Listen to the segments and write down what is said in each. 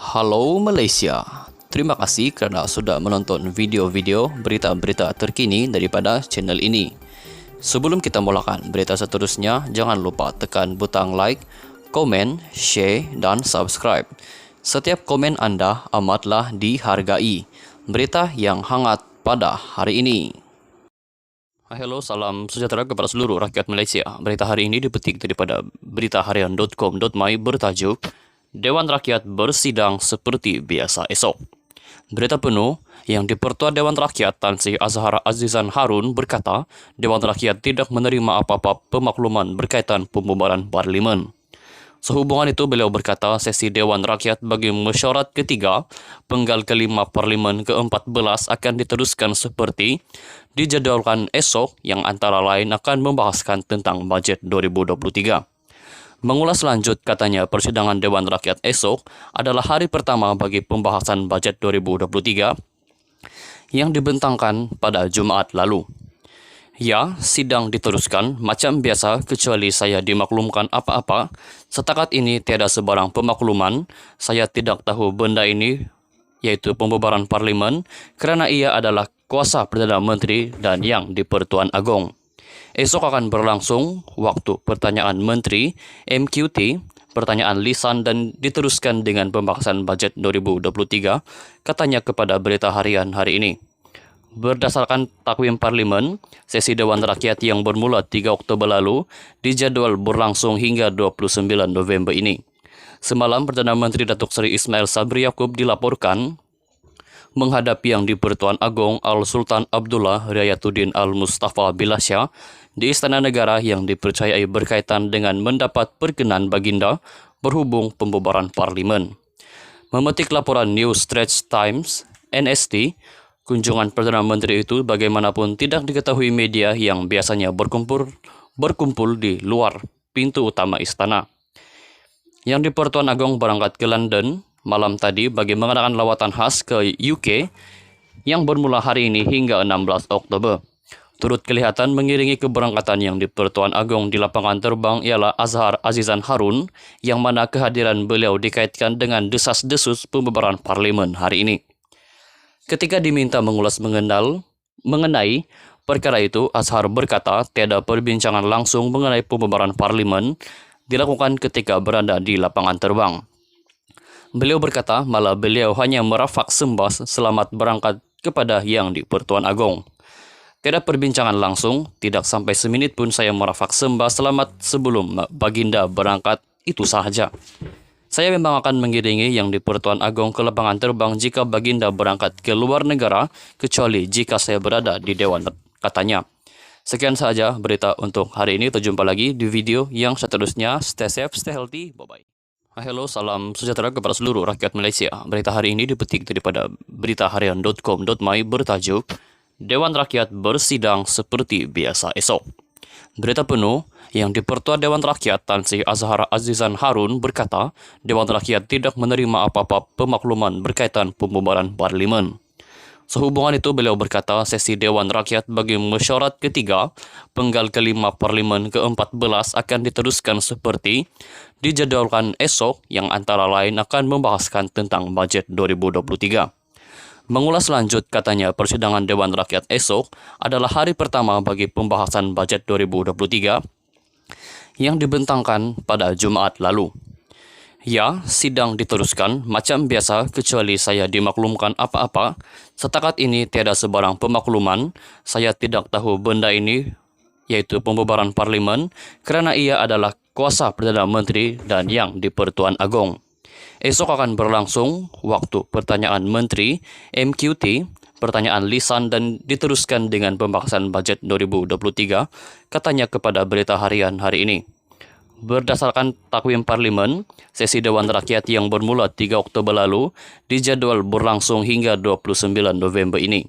Halo Malaysia, terima kasih kerana sudah menonton video-video berita-berita terkini daripada channel ini. Sebelum kita mulakan berita seterusnya, jangan lupa tekan butang like, komen, share dan subscribe. Setiap komen anda amatlah dihargai. Berita yang hangat pada hari ini. Hello, salam sejahtera kepada seluruh rakyat Malaysia. Berita hari ini dipetik daripada beritaharian.com.my bertajuk Dewan Rakyat bersidang seperti biasa esok. Berita penuh yang di-Pertua Dewan Rakyat Tan Sri Azhar Azizan Harun berkata, Dewan Rakyat tidak menerima apa-apa pemakluman berkaitan pembubaran Parlimen. Sehubungan itu, beliau berkata sesi Dewan Rakyat bagi mesyuarat ketiga, penggal kelima Parlimen ke-14 akan diteruskan seperti dijadualkan esok yang antara lain akan membahaskan tentang bajet 2023. Mengulas lanjut, katanya persidangan Dewan Rakyat esok adalah hari pertama bagi pembahasan bajet 2023 yang dibentangkan pada Jumaat lalu. Ya, sidang diteruskan macam biasa kecuali saya dimaklumkan apa-apa. Setakat ini tiada sebarang pemakluman. Saya tidak tahu benda ini, iaitu pembubaran Parlimen, kerana ia adalah kuasa Perdana Menteri dan yang di-Pertuan Agong. Esok akan berlangsung waktu pertanyaan Menteri, MQT, pertanyaan lisan dan diteruskan dengan pembahasan bajet 2023, katanya kepada Berita Harian hari ini. Berdasarkan takwim Parlimen, sesi Dewan Rakyat yang bermula 3 Oktober lalu dijadual berlangsung hingga 29 November ini. Semalam, Perdana Menteri Datuk Seri Ismail Sabri Yaakob dilaporkan menghadapi yang di-Pertuan Agong Al-Sultan Abdullah Riayatuddin Al-Mustafa Bilasya di Istana Negara yang dipercayai berkaitan dengan mendapat perkenan baginda berhubung pembubaran Parlimen. Memetik laporan New Straits Times, NST, kunjungan Perdana Menteri itu bagaimanapun tidak diketahui media yang biasanya berkumpul di luar pintu utama istana. Yang di-Pertuan Agong berangkat ke London malam tadi bagi mengadakan lawatan khas ke UK yang bermula hari ini hingga 16 Oktober. Turut kelihatan mengiringi keberangkatan yang di-Pertuan Agong di lapangan terbang ialah Azhar Azizan Harun, yang mana kehadiran beliau dikaitkan dengan desas-desus pembubaran Parlimen hari ini. Ketika diminta mengulas mengenai perkara itu, Azhar berkata tiada perbincangan langsung mengenai pembubaran Parlimen dilakukan ketika berada di lapangan terbang. Beliau berkata malah beliau hanya merafak sembah selamat berangkat kepada yang di-Pertuan Agong. Tiada perbincangan langsung, tidak sampai seminit pun saya merafak sembah selamat sebelum baginda berangkat, itu sahaja. Saya memang akan mengiringi yang di-Pertuan Agong ke lapangan terbang jika baginda berangkat ke luar negara, kecuali jika saya berada di Dewan, katanya. Sekian sahaja berita untuk hari ini. Terjumpa lagi di video yang seterusnya. Stay safe, stay healthy. Bye-bye. Hello, salam sejahtera kepada seluruh rakyat Malaysia. Berita hari ini dipetik daripada beritaharian.com.my bertajuk Dewan Rakyat bersidang seperti biasa esok. Berita penuh yang di-Pertua Dewan Rakyat Tan Sri Azhar Azizan Harun berkata, Dewan Rakyat tidak menerima apa-apa pemakluman berkaitan pembubaran Parlimen. Sehubungan itu, beliau berkata sesi Dewan Rakyat bagi mesyuarat ketiga, penggal kelima Parlimen ke-14 akan diteruskan seperti dijadualkan esok yang antara lain akan membahaskan tentang bajet 2023. Mengulas lanjut, katanya persidangan Dewan Rakyat esok adalah hari pertama bagi pembahasan bajet 2023 yang dibentangkan pada Jumaat lalu. Ya, sidang diteruskan macam biasa kecuali saya dimaklumkan apa-apa. Setakat ini tiada sebarang pemakluman. Saya tidak tahu benda ini, iaitu pembubaran Parlimen, kerana ia adalah kuasa Perdana Menteri dan yang di-Pertuan Agong. Esok akan berlangsung waktu pertanyaan Menteri, MQT, pertanyaan lisan dan diteruskan dengan pembahasan bajet 2023, katanya kepada Berita Harian hari ini. Berdasarkan takwim Parlimen, sesi Dewan Rakyat yang bermula 3 Oktober lalu dijadual berlangsung hingga 29 November ini.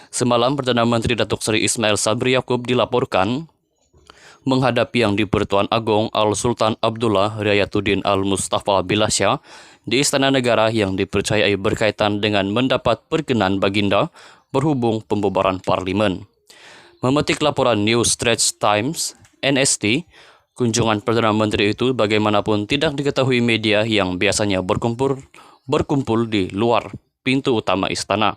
Semalam, Perdana Menteri Datuk Seri Ismail Sabri Yaakob dilaporkan menghadapi yang di-Pertuan Agong Al-Sultan Abdullah Riayatuddin Al-Mustafa Bilasya di Istana Negara yang dipercayai berkaitan dengan mendapat perkenan baginda berhubung pembubaran Parlimen. Memetik laporan New Straits Times, NST, kunjungan Perdana Menteri itu bagaimanapun tidak diketahui media yang biasanya berkumpul di luar pintu utama istana.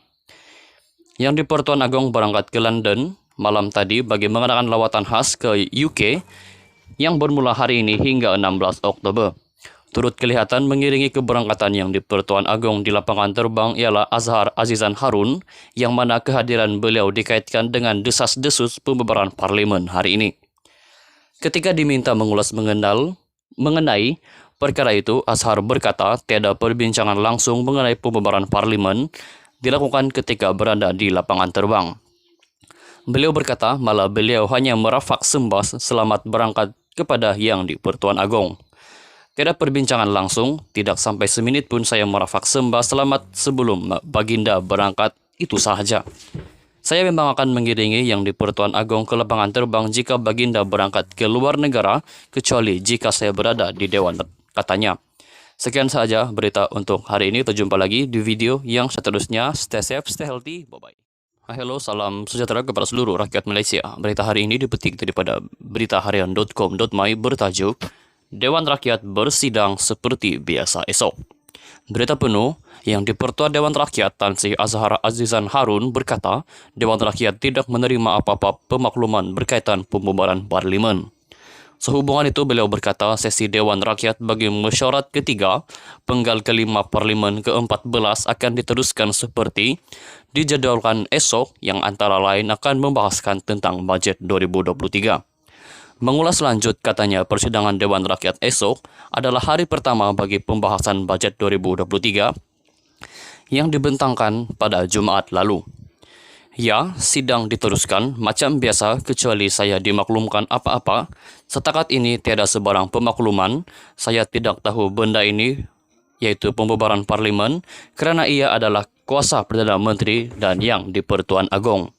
Yang di Pertuan Agong berangkat ke London malam tadi bagi mengadakan lawatan khas ke UK yang bermula hari ini hingga 16 Oktober. Turut kelihatan mengiringi keberangkatan yang di Pertuan Agong di lapangan terbang ialah Azhar Azizan Harun, yang mana kehadiran beliau dikaitkan dengan desas-desus pembubaran parlimen hari ini. Ketika diminta mengulas mengenai perkara itu, Azhar berkata tiada perbincangan langsung mengenai pembubaran parlimen dilakukan ketika berada di lapangan terbang. Beliau berkata malah beliau hanya merafak sembah selamat berangkat kepada yang di Pertuan Agong. Tiada perbincangan langsung, tidak sampai semenit pun saya merafak sembah selamat sebelum Baginda berangkat, itu sahaja. Saya memang akan mengiringi yang di Pertuan Agong ke lapangan terbang jika Baginda berangkat ke luar negara, kecuali jika saya berada di Dewan, katanya. Sekian saja berita untuk hari ini. Kita jumpa lagi di video yang seterusnya. Stay safe, stay healthy. Bye-bye. Halo, salam sejahtera kepada seluruh rakyat Malaysia. Berita hari ini dipetik daripada beritaharian.com.my bertajuk Dewan Rakyat bersidang seperti biasa esok. Berita penuh yang di Pertua Dewan Rakyat Tan Sri Azhar Azizan Harun berkata Dewan Rakyat tidak menerima apa-apa pemakluman berkaitan pembubaran parlimen. Sehubungan itu, beliau berkata sesi Dewan Rakyat bagi mesyuarat ketiga, penggal kelima Parlimen ke-14 akan diteruskan seperti dijadualkan esok, yang antara lain akan membahaskan tentang bajet 2023. Mengulas lanjut, katanya persidangan Dewan Rakyat esok adalah hari pertama bagi pembahasan bajet 2023 yang dibentangkan pada Jumaat lalu. Ya, sidang diteruskan macam biasa kecuali saya dimaklumkan apa-apa. Setakat ini tiada sebarang pemakluman. Saya tidak tahu benda ini, yaitu pembubaran parlimen, kerana ia adalah kuasa Perdana Menteri dan yang di Pertuan Agong.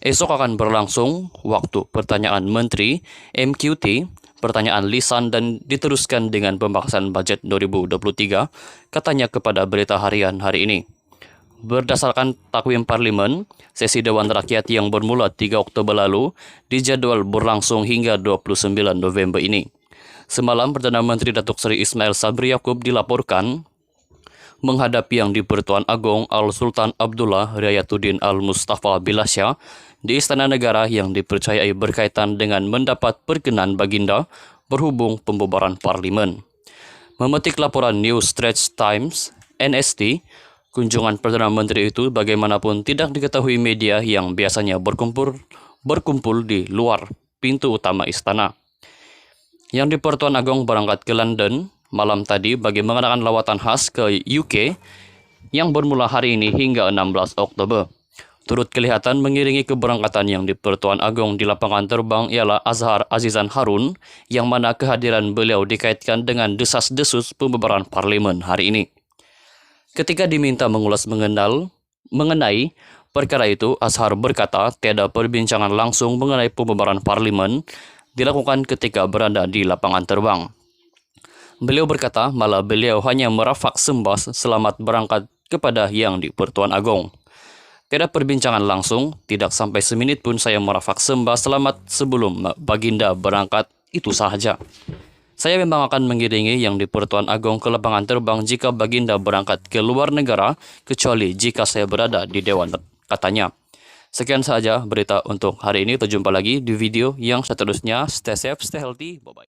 Esok akan berlangsung waktu pertanyaan Menteri, MQT, pertanyaan lisan dan diteruskan dengan pembahasan bajet 2023, katanya kepada Berita Harian hari ini. Berdasarkan takwim Parlimen, sesi Dewan Rakyat yang bermula 3 Oktober lalu dijadual berlangsung hingga 29 November ini. Semalam, Perdana Menteri Datuk Seri Ismail Sabri Yaakob dilaporkan menghadapi yang di Pertuan Agong Al-Sultan Abdullah Riayatuddin Al-Mustafa Bilasya di Istana Negara yang dipercayai berkaitan dengan mendapat perkenan Baginda berhubung pembubaran Parlimen. Memetik laporan New Straits Times, NST, kunjungan Perdana Menteri itu bagaimanapun tidak diketahui media yang biasanya berkumpul di luar pintu utama istana. Yang di Pertuan Agong berangkat ke London malam tadi bagi mengadakan lawatan khas ke UK yang bermula hari ini hingga 16 Oktober. Turut kelihatan mengiringi keberangkatan yang di Pertuan Agong di lapangan terbang ialah Azhar Azizan Harun, yang mana kehadiran beliau dikaitkan dengan desas-desus pembubaran parlimen hari ini. Ketika diminta mengulas mengenai perkara itu, Azhar berkata tiada perbincangan langsung mengenai pembubaran parlimen dilakukan ketika berada di lapangan terbang. Beliau berkata malah beliau hanya merafak sembah selamat berangkat kepada yang di Pertuan Agong. Tiada perbincangan langsung, tidak sampai semenit pun saya merafak sembah selamat sebelum Baginda berangkat, itu sahaja. Saya memang akan mengiringi yang di Pertuan Agong ke lapangan terbang jika Baginda berangkat ke luar negara, kecuali jika saya berada di Dewan, katanya. Sekian saja berita untuk hari ini. Kita jumpa lagi di video yang seterusnya. Stay safe, stay healthy. Bye-bye.